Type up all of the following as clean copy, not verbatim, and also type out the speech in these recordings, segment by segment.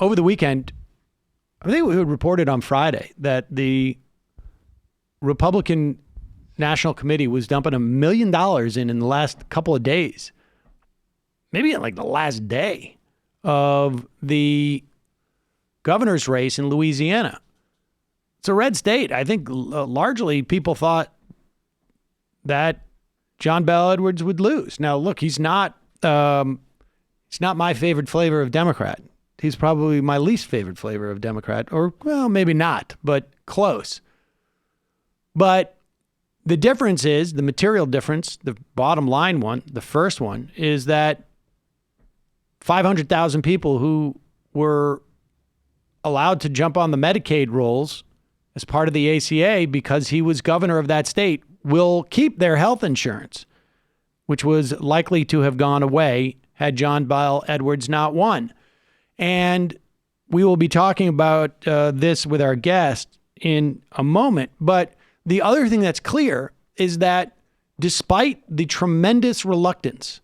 over the weekend, I think we reported on Friday that the Republican National Committee was dumping $1 million in the last couple of days, maybe in like the last day of the governor's race in Louisiana. It's a red state. I think largely people thought that John Bel Edwards would lose. Now, look, he's not my favorite flavor of Democrat. He's probably my least favorite flavor of Democrat, or, well, maybe not, but close. But the difference is, the material difference, the bottom line one, the first one, is that 500,000 people who were allowed to jump on the Medicaid rolls as part of the ACA because he was governor of that state will keep their health insurance, which was likely to have gone away had John Bel Edwards not won. And we will be talking about this with our guest in a moment. But the other thing that's clear is that despite the tremendous reluctance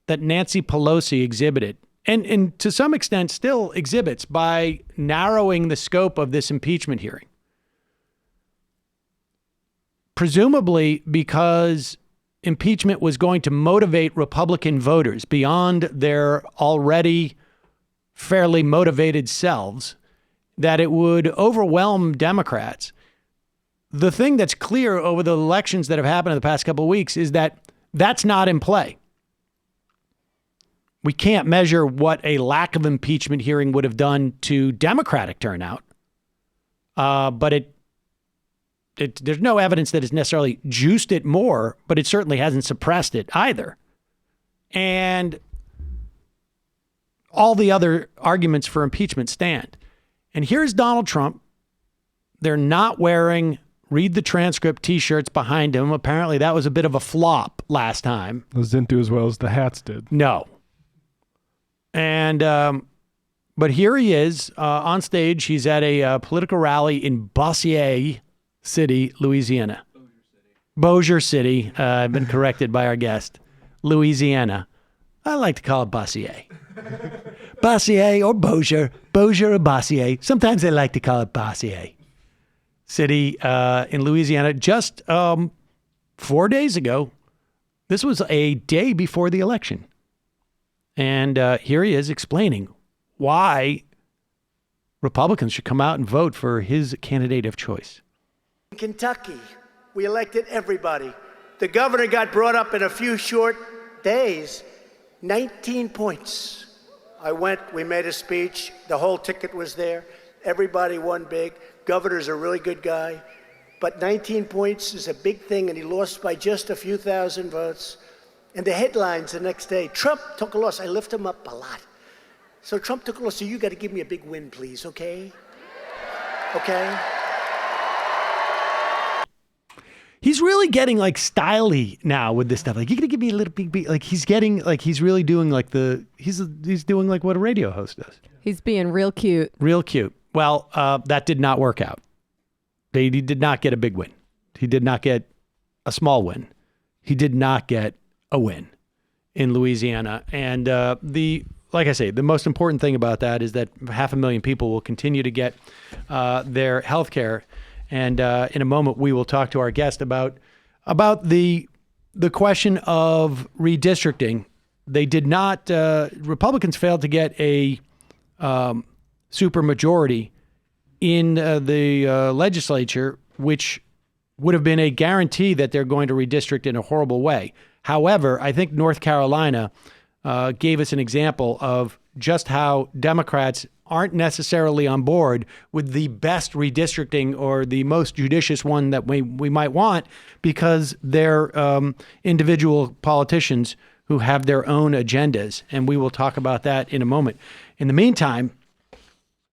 that Nancy Pelosi exhibited, and to some extent still exhibits by narrowing the scope of this impeachment hearing, presumably because impeachment was going to motivate Republican voters beyond their already fairly motivated selves, that it would overwhelm Democrats. The thing that's clear over the elections that have happened in the past couple of weeks is that that's not in play. We can't measure what a lack of impeachment hearing would have done to Democratic turnout, but there's no evidence that it's necessarily juiced it more, but it certainly hasn't suppressed it either. And all the other arguments for impeachment stand. And here's Donald Trump. They're not wearing read the transcript T-shirts behind him. Apparently that was a bit of a flop last time. Those didn't do as well as the hats did. No. And, but here he is on stage. He's at a political rally in Bossier City, Louisiana. Bossier City. I've been corrected by our guest. Louisiana. I like to call it Bossier. Bossier or Bossier. Bossier or Bossier. Sometimes they like to call it Bossier City in Louisiana. Just 4 days ago, this was a day before the election. And here he is explaining why Republicans should come out and vote for his candidate of choice. In Kentucky, we elected everybody. The governor got brought up in a few short days, 19 points. I went, we made a speech, the whole ticket was there. Everybody won big. Governor's a really good guy. But 19 points is a big thing, and he lost by just a few thousand votes. And the headlines the next day, Trump took a loss. I lift him up a lot. So Trump took a loss, so you got to give me a big win, please, okay? Okay? He's really getting like styly now with this stuff. Like, you're gonna give me a little big, like he's getting like he's really doing like he's doing like what a radio host does. He's being real cute. Real cute. Well, that did not work out. He did not get a big win. He did not get a small win. He did not get a win in Louisiana. And like I say, the most important thing about that is that 500,000 people will continue to get their health care. And in a moment, we will talk to our guest about the question of redistricting. They did not, Republicans failed to get a supermajority in the legislature, which would have been a guarantee that they're going to redistrict in a horrible way. However, I think North Carolina gave us an example of just how Democrats aren't necessarily on board with the best redistricting or the most judicious one that we might want, because they're individual politicians who have their own agendas. And we will talk about that in a moment. In the meantime,